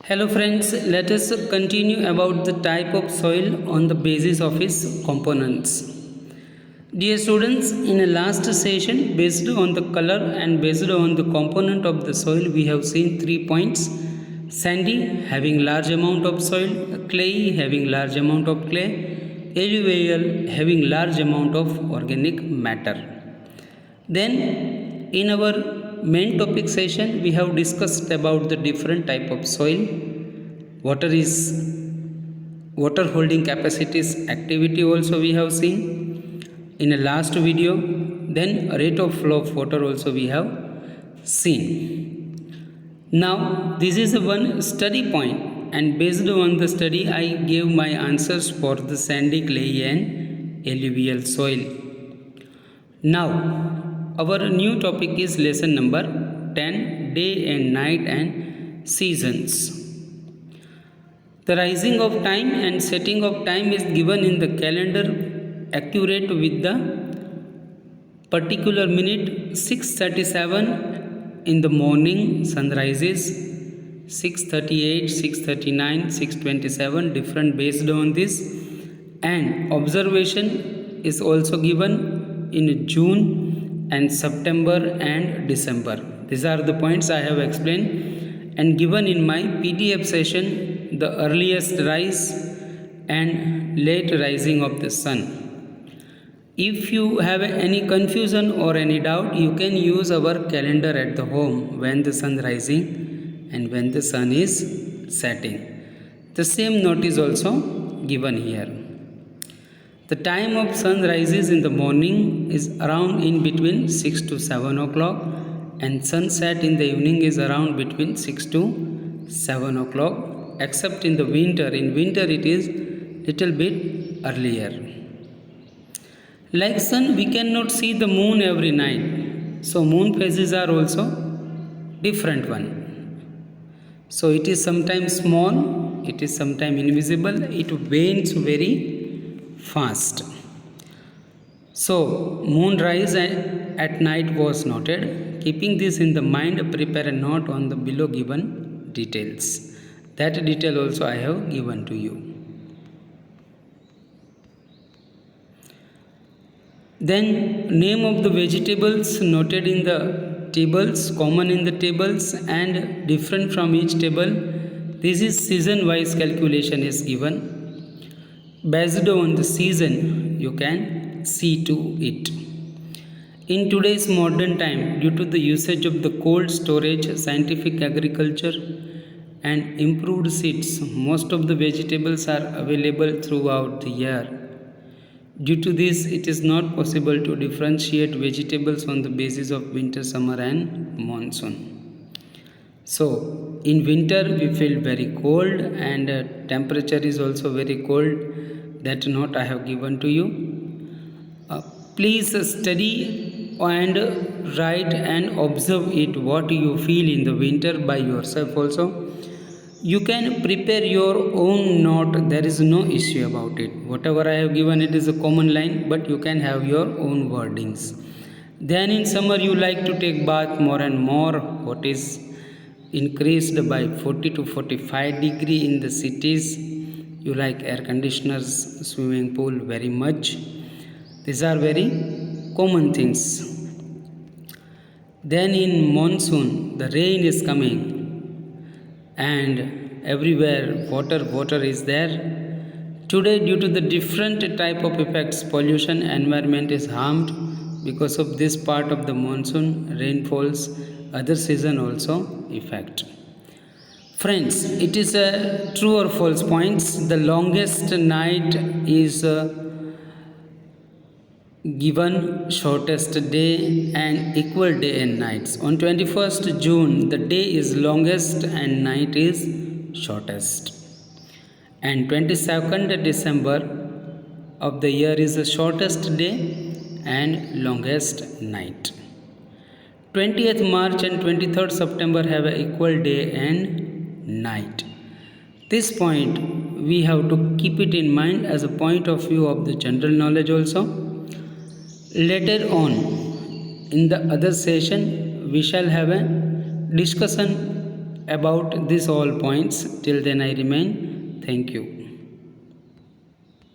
Hello friends, let us continue about the type of soil on the basis of its components. Dear students, in a last session, based on the color and based on the component of the soil, we have seen 3 points. Sandy having large amount of soil, clayey having large amount of clay, alluvial having large amount of organic matter. Then in our main topic session we have discussed about the different type of soil, water is water holding capacities activity also we have seen in a last video. Then rate of flow of water also we have seen. Now this is one study point, and based on the study I gave my answers for the sandy, clay and alluvial soil. Now our new topic is lesson number 10, day and night and seasons. The rising of time and setting of time is given in the calendar accurate with the particular minute. 6:37 in the morning sun rises, 6:38, 6:39, 6:27 different based on this, and observation is also given in June and September and December. These are the points I have explained and given in my PDF session, the earliest rise and late rising of the sun. If you have any confusion or any doubt, you can use our calendar at the home when the sun rising and when the sun is setting. The same note is also given here. The time of sun rises in the morning is around in between 6 to 7 o'clock, and sunset in the evening is around between 6 to 7 o'clock, except in the winter. In winter it is little bit earlier. Like sun, we cannot see the moon every night, so moon phases are also different one. So it is sometimes small, it is sometimes invisible, it wanes very fast. So moonrise at night was noted. Keeping this in the mind, prepare a note on the below given details. That detail also I have given to you. Then name of the vegetables noted in the tables, common in the tables and different from each table. This is season wise calculation is given. Based on the season you can see to it. In today's modern time, due to the usage of the cold storage, scientific agriculture and improved seeds, most of the vegetables are available throughout the year. Due to this, it is not possible to differentiate vegetables on the basis of winter, summer and monsoon. So in winter we feel very cold and temperature is also very cold. That note I have given to you. Please study and write and observe it what you feel in the winter by yourself also. You can prepare your own note, there is no issue about it. Whatever I have given, it is a common line, but you can have your own wordings. Then in summer you like to take bath more and more, what is increased by 40 to 45 degree in the cities. You like air conditioners, swimming pool very much. These are very common things. Then in monsoon the rain is coming and everywhere water is there. Today, due to the different type of effects, pollution, environment is harmed. Because of this part of the monsoon, rainfalls, other season also effect. Friends, it is a true or false points. The longest night is given shortest day and equal day and nights. On 21st June, the day is longest and night is shortest. And 22nd December of the year is the shortest day and longest night. 20th March and 23rd September have an equal day and night. This point we have to keep it in mind as a point of view of the general knowledge also. Later on in the other session we shall have a discussion about these all points. Till then I remain. Thank you.